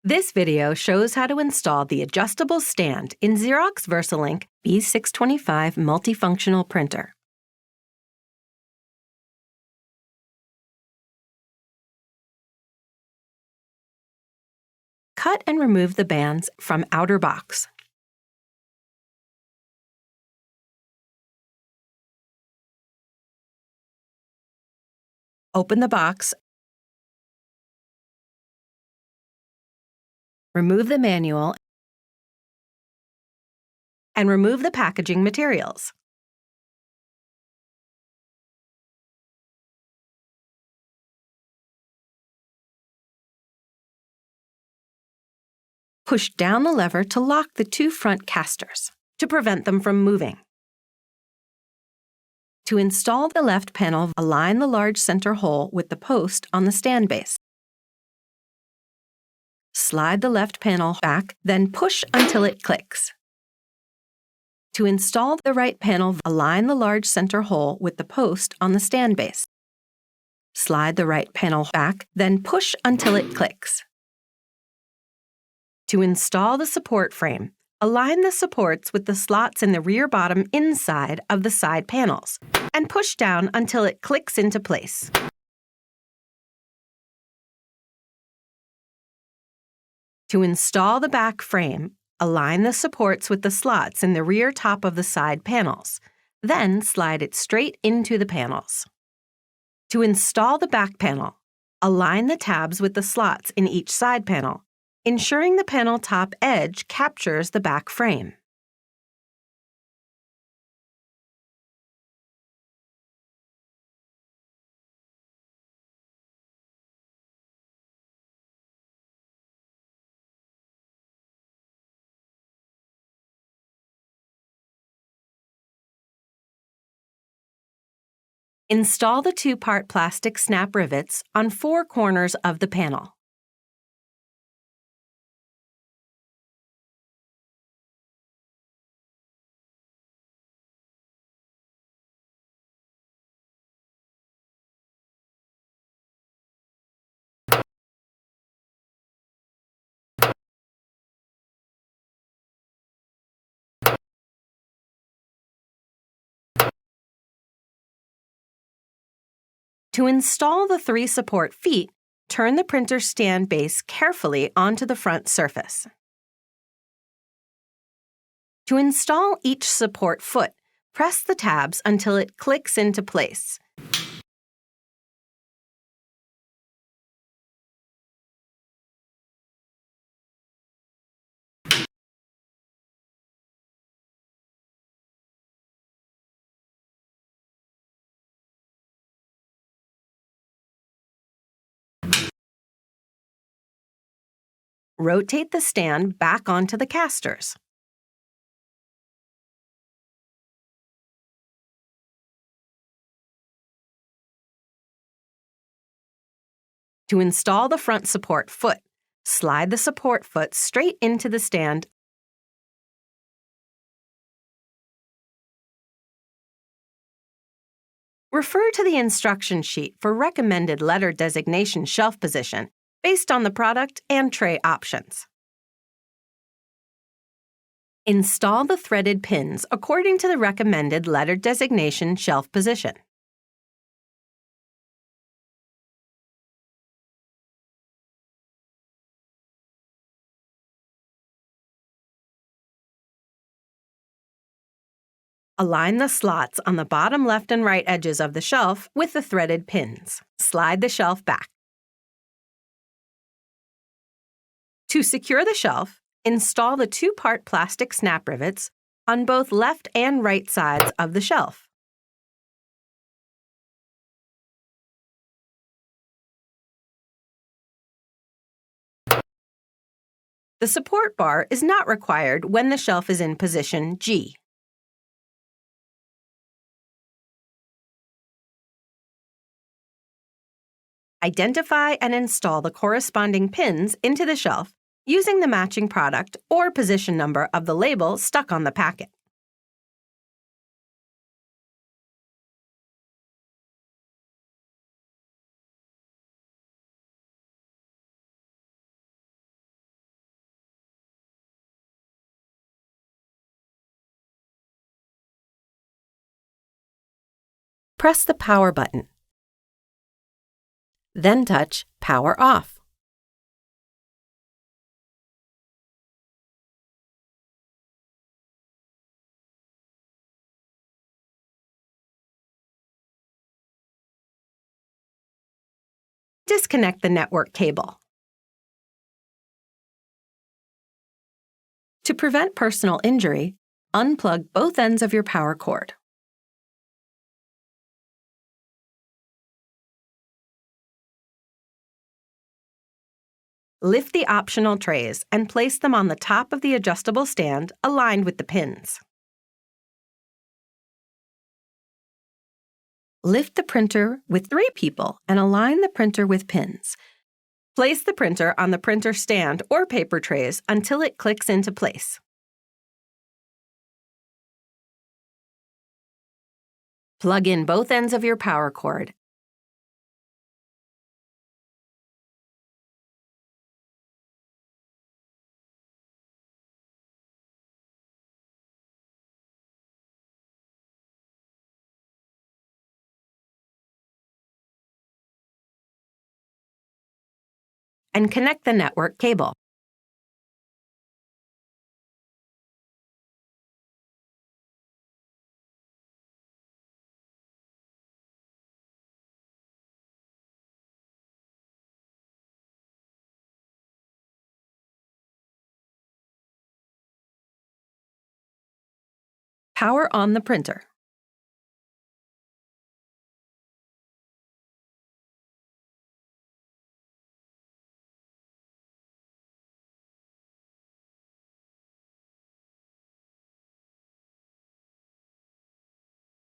This video shows how to install the adjustable stand in Xerox VersaLink B625 Multifunctional printer. Cut and remove the bands from outer box. Open the box. Remove the manual and remove the packaging materials. Push down the lever to lock the two front casters to prevent them from moving. To install the left panel, align the large center hole with the post on the stand base. Slide the left panel back, then push until it clicks. To install the right panel, align the large center hole with the post on the stand base. Slide the right panel back, then push until it clicks. To install the support frame, align the supports with the slots in the rear bottom inside of the side panels and push down until it clicks into place. To install the back frame, align the supports with the slots in the rear top of the side panels, then slide it straight into the panels. To install the back panel, align the tabs with the slots in each side panel, ensuring the panel top edge captures the back frame. Install the two-part plastic snap rivets on four corners of the panel. To install the three support feet, turn the printer stand base carefully onto the front surface. To install each support foot, press the tabs until it clicks into place. Rotate the stand back onto the casters. To install the front support foot, slide the support foot straight into the stand. Refer to the instruction sheet for recommended letter designation shelf position based on the product and tray options. Install the threaded pins according to the recommended letter designation shelf position. Align the slots on the bottom left and right edges of the shelf with the threaded pins. Slide the shelf back. To secure the shelf, install the two-part plastic snap rivets on both left and right sides of the shelf. The support bar is not required when the shelf is in position G. Identify and install the corresponding pins into the shelf using the matching product or position number of the label stuck on the packet. press the Power button. Then touch Power Off. Disconnect the network cable. To prevent personal injury, unplug both ends of your power cord. Lift the optional trays and place them on the top of the adjustable stand aligned with the pins. Lift the printer with 3 people and align the printer with pins. Place the printer on the printer stand or paper trays until it clicks into place. Plug in both ends of your power cord and connect the network cable. Power on the printer.